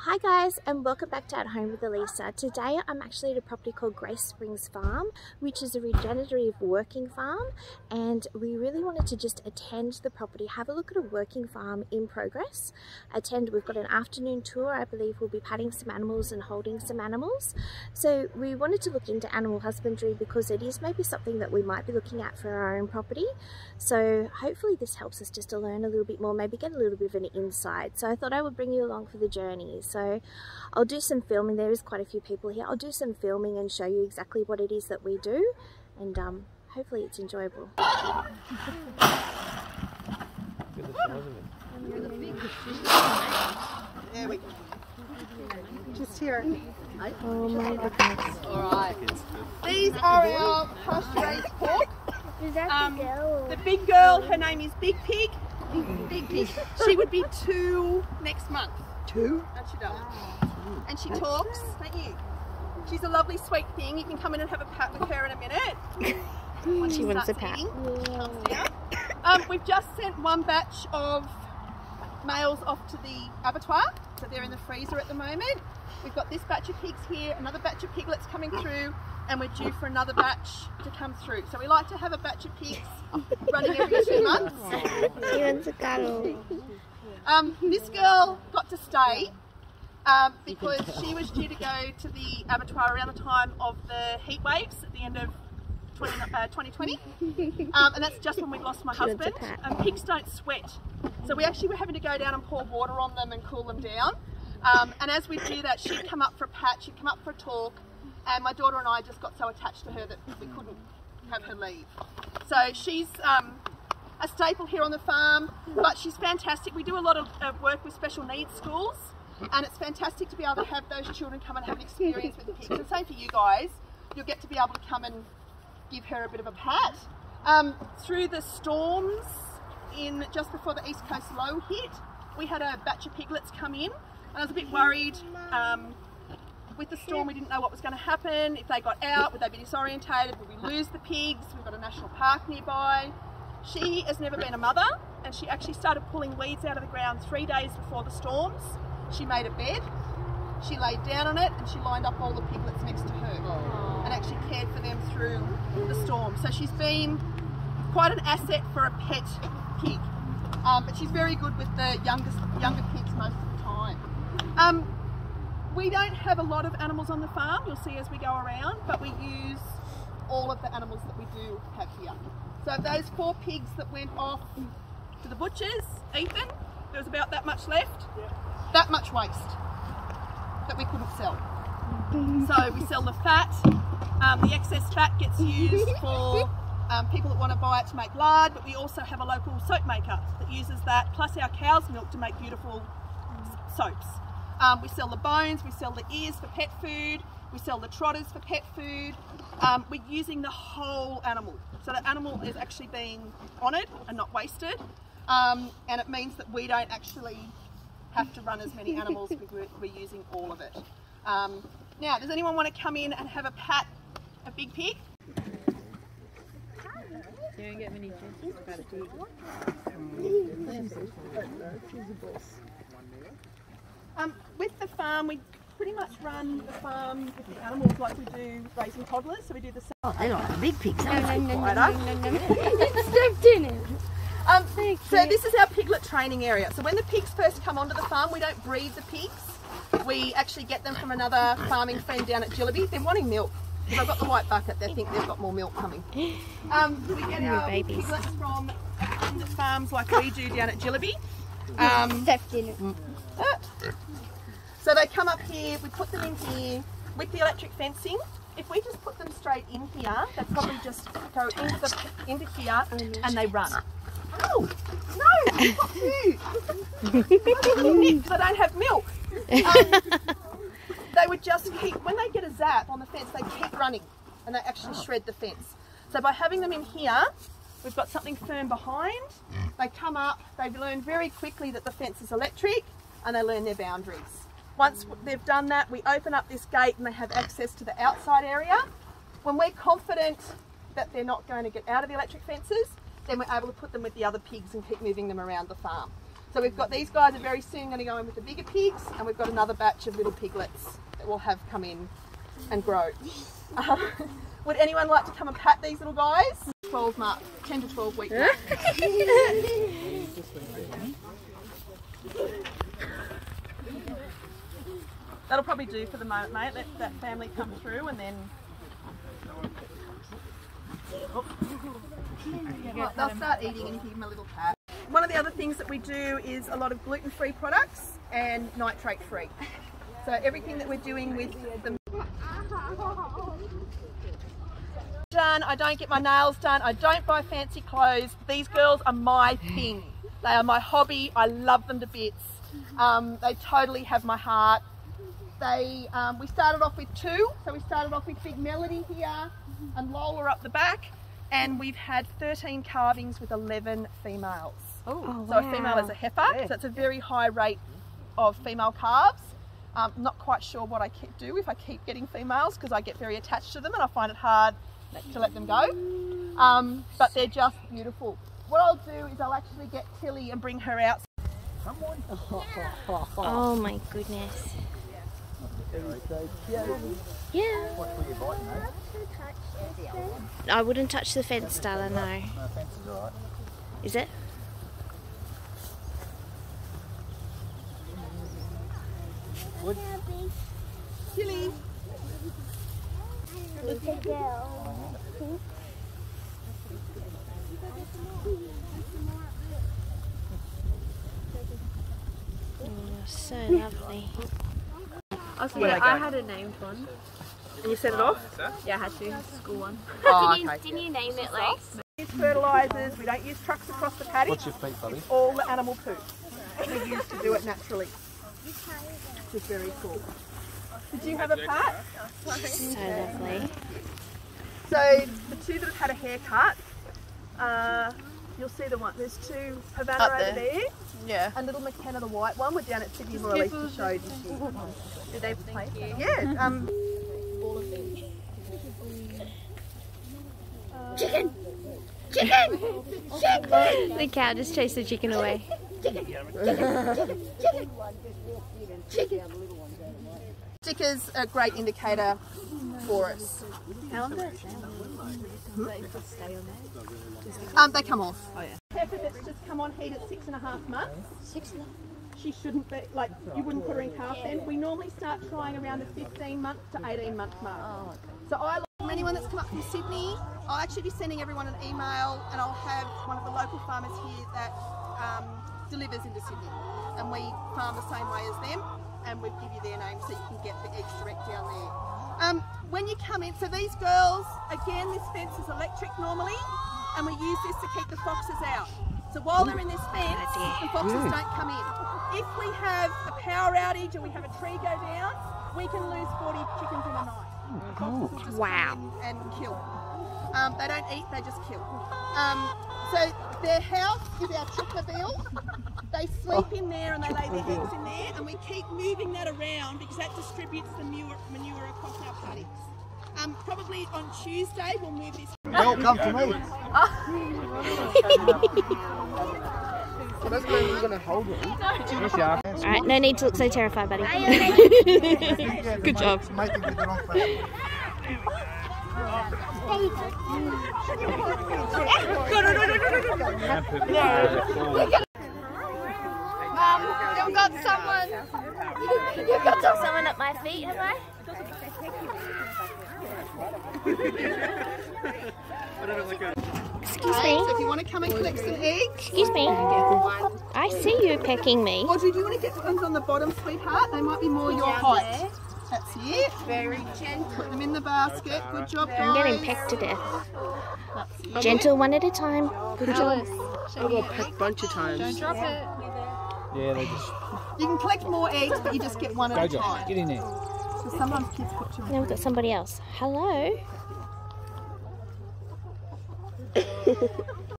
Hi guys, and welcome back to At Home with Elisa. Today I'm actually at a property called Grace Springs Farm, which is a regenerative working farm, and we really wanted to just attend the property, have a look at a working farm in progress. We've got an afternoon tour. I believe we'll be patting some animals and holding some animals. So we wanted to look into animal husbandry because it is maybe something that we might be looking at for our own property. So hopefully this helps us just to learn a little bit more, maybe get a little bit of an insight. So I thought I would bring you along for the journey. So I'll do some filming. There is quite a few people here. I'll do some filming and show you exactly what it is that we do, and hopefully it's enjoyable. There we go. Just here. Oh my goodness. Alright. These are our pasture-raised pork. Is that the girl? The big girl, her name is Big Pig. Big Pig. She would be 2 next month. 2? That she does. And she talks, don't you? She's a lovely sweet thing. You can come in and have a pat with her in a minute. She wants a pat. Yeah. We've just sent one batch of males off to the abattoir, so they're in the freezer at the moment. We've got this batch of pigs here, another batch of piglets coming through, and we're due for another batch to come through. So we like to have a batch of pigs running every 2 months. She wants a cuddle. This girl got to stay because she was due to go to the abattoir around the time of the heat waves at the end of 2020, and that's just when we lost my husband. And pigs don't sweat, so we actually were having to go down and pour water on them and cool them down. And as we do that, she'd come up for a pat, she'd come up for a talk, and my daughter and I just got so attached to her that we couldn't have her leave. So she's a staple here on the farm, but she's fantastic. We do a lot of work with special needs schools, and it's fantastic to be able to have those children come and have an experience with the pigs. And same for you guys, you'll get to be able to come and give her a bit of a pat. Through the storms in just before the East Coast low hit, we had a batch of piglets come in, and I was a bit worried. With the storm, we didn't know what was going to happen. If they got out, would they be disorientated? Would we lose the pigs? We've got a national park nearby. She has never been a mother, and she actually started pulling weeds out of the ground 3 days before the storms. She made a bed, she laid down on it, and she lined up all the piglets next to her and actually cared for them through the storm. So she's been quite an asset for a pet pig, but she's very good with the younger pigs most of the time. We don't have a lot of animals on the farm, you'll see as we go around, but we use all of the animals that we do have here. So those 4 pigs that went off to the butchers, Ethan, there was about that much left, that much waste that we couldn't sell. So we sell the fat, the excess fat gets used for people that want to buy it to make lard, but we also have a local soap maker that uses that, plus our cow's milk to make beautiful soaps. We sell the bones, we sell the ears for pet food, we sell the trotters for pet food. We're using the whole animal. So the animal is actually being honoured and not wasted. And it means that we don't actually have to run as many animals because we're using all of it. Now, does anyone want to come in and have a pat of Big Pig? You don't get many chances. With the farm, we pretty much run the farm with the animals like we do raising toddlers. So we do the same. Oh, they like the big pigs. No. Stepped in it. So this is our piglet training area. So when the pigs first come onto the farm, we don't breed the pigs. We actually get them from another farming friend down at Jillaby. They're wanting milk. Because I've got the white bucket, they think they've got more milk coming. We get our piglets from independent farms like we do down at Jillaby. Stepped in it. So they come up here, we put them in here with the electric fencing. If we just put them straight in here, they probably just go into here and they run. Oh, no, they've got food. Because I don't have milk. They would just keep, when they get a zap on the fence, they keep running and they actually shred the fence. So by having them in here, we've got something firm behind. They come up, they learn very quickly that the fence is electric, and they learn their boundaries. Once they've done that, we open up this gate and they have access to the outside area. When we're confident that they're not going to get out of the electric fences, then we're able to put them with the other pigs and keep moving them around the farm. So we've got these guys are very soon going to go in with the bigger pigs, and we've got another batch of little piglets that we'll have come in and grow. Would anyone like to come and pat these little guys? 10 to 12 week mark. That'll probably do for the moment, mate. Let that family come through and then... Well, they'll start eating and you give them a little pat. One of the other things that we do is a lot of gluten-free products and nitrate-free. So everything that we're doing with the... Done. I don't get my nails done. I don't buy fancy clothes. These girls are my thing. They are my hobby. I love them to bits. They totally have my heart. We started off with 2. So we started off with Big Melody here and Lola up the back. And we've had 13 calvings with 11 females. Oh, so wow. A female is a heifer. Yeah. So it's a very high rate of female calves. Not quite sure what I do if I keep getting females, because I get very attached to them and I find it hard to let them go. But they're just beautiful. What I'll do is I'll actually get Tilly and bring her out. Oh my goodness. Yeah. I wouldn't touch the fence, Stella, no. No, fence is alright. Is it? Wood? Tilly. Oh, so lovely. I had a named one. And you set it off? Yeah, I had to. School one. Oh, Didn't you name it like? We use fertilisers, we don't use trucks across the paddock. What's your feet, buddy? It's all the animal poop. We use to do it naturally. Which is very cool. Did you have a pat? So lovely. So the 2 that have had a haircut, you'll see the one. There's 2 Havana over there. Yeah. And little McKenna, the white one, we're down at Sydney's release to show this year. Did they play? Yeah. Chicken! Chicken! Chicken! The cow just chased the chicken away. Sticker's a great indicator for us. How long does it stay on there? They come off. Oh yeah. Heifer that's just come on heat at 6.5 months. She shouldn't be, like, you wouldn't put her in calf then. We normally start trying around the 15-month to 18-month mark. Oh, okay. So anyone that's come up from Sydney, I'll actually be sending everyone an email, and I'll have one of the local farmers here that delivers into Sydney. And we farm the same way as them, and we'll give you their name so you can get the eggs direct down there. When you come in, so these girls, again, this fence is electric normally, and we use this to keep the foxes out. So while they're in this fence, the foxes don't come in. If we have a power outage or we have a tree go down, we can lose 40 chickens in a night. The foxes will just come in and kill. They don't eat, they just kill. So their house is our chickabill. They sleep in there and they lay their eggs in there, and we keep moving that around because that distributes the manure across our paddocks. Probably on Tuesday we'll move this. Don't come to me. That's where we're going to hold it. Alright, no need to look so terrified, buddy. Good job. You've got someone. You've got someone at my feet, have I? Excuse me. So if you want to come and collect some eggs. Excuse me. I see you pecking me. Audrey, do you want to get the ones on the bottom, sweetheart? They might be more your height. That's it. Very gentle. Put them in the basket. Good job, guys. I'm getting pecked to death. Gentle, one at a time. Good job. I got pecked a bunch of times. Don't drop it. Yeah, they just... You can collect more eggs, but you just get one at a Go, time. Josh, get in there. So sometimes kids put too Now we've got somebody else. Hello.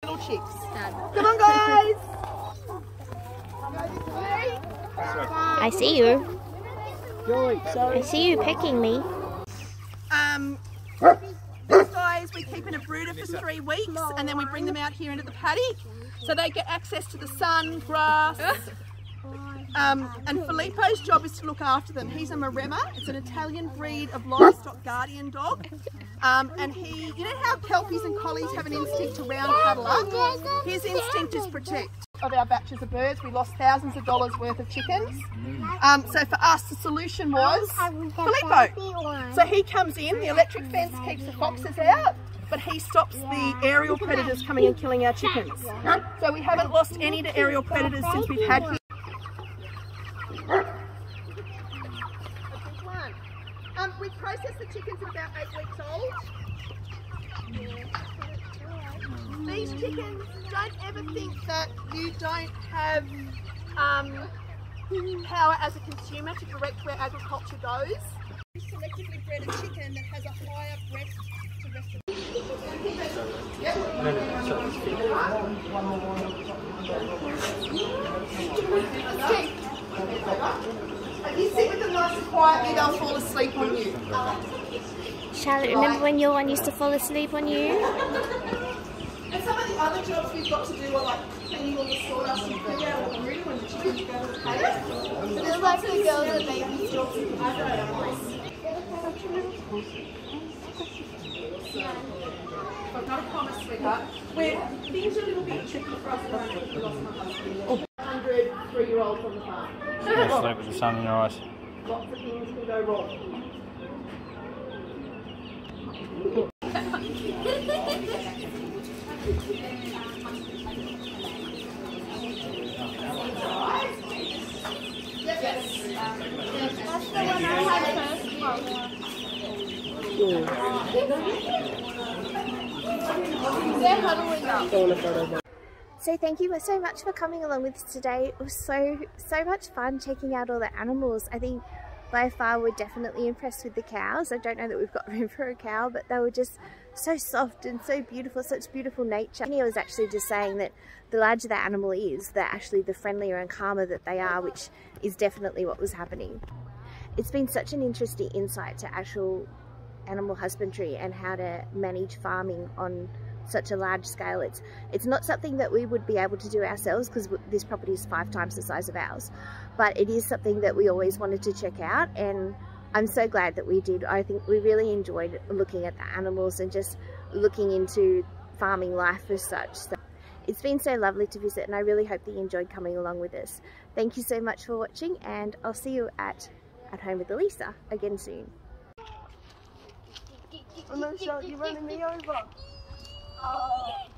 little chicks. Come on, guys. I see you. I see you pecking me. These guys we keep in a brooder for 3 weeks, and then we bring them out here into the paddock. So they get access to the sun, grass, and Filippo's job is to look after them. He's a Maremma. It's an Italian breed of livestock guardian dog. And he, you know how Kelpies and Collies have an instinct to round cuddle up? His instinct is protect. Of our batches of birds, we lost thousands of dollars worth of chickens. So for us, the solution was Filippo. So he comes in, the electric fence keeps the foxes out, but he stops the aerial predators coming and killing our chickens. So we haven't lost any to aerial predators since we've had him. We processed the chickens at about 8 weeks old. These chickens, don't ever think that you don't have power as a consumer to direct where agriculture goes. We selectively bred a chicken that has a higher breast to rest of If you sit with them nice and quietly, they'll fall asleep on you. Charlotte, remember when your one used to fall asleep on you? And some of the other jobs we've got to do are like cleaning all the sawdust and poo out of the room when the chickens go to the cage. So there's like the girls that baby jobs in the I've got a promise, sweetheart. Things are a little bit tricky for us at the moment. We lost my husband. 100 3-year-olds on the farm. Sleep with the sun in your eyes. Lots of things can go wrong. So thank you so much for coming along with us today. It was so much fun checking out all the animals. I think by far we're definitely impressed with the cows. I don't know that we've got room for a cow, but they were just so soft and so beautiful, such beautiful nature. I was actually just saying that the larger the animal is, the friendlier and calmer that they are, which is definitely what was happening. It's been such an interesting insight to actual animal husbandry and how to manage farming on such a large scale. It's not something that we would be able to do ourselves because this property is 5 times the size of ours, but it is something that we always wanted to check out, and I'm so glad that we did. I think we really enjoyed looking at the animals and just looking into farming life as such. So it's been so lovely to visit, and I really hope that you enjoyed coming along with us. Thank you so much for watching, and I'll see you at Home with Elisa again soon. I'm not sure you're running me over. Oh.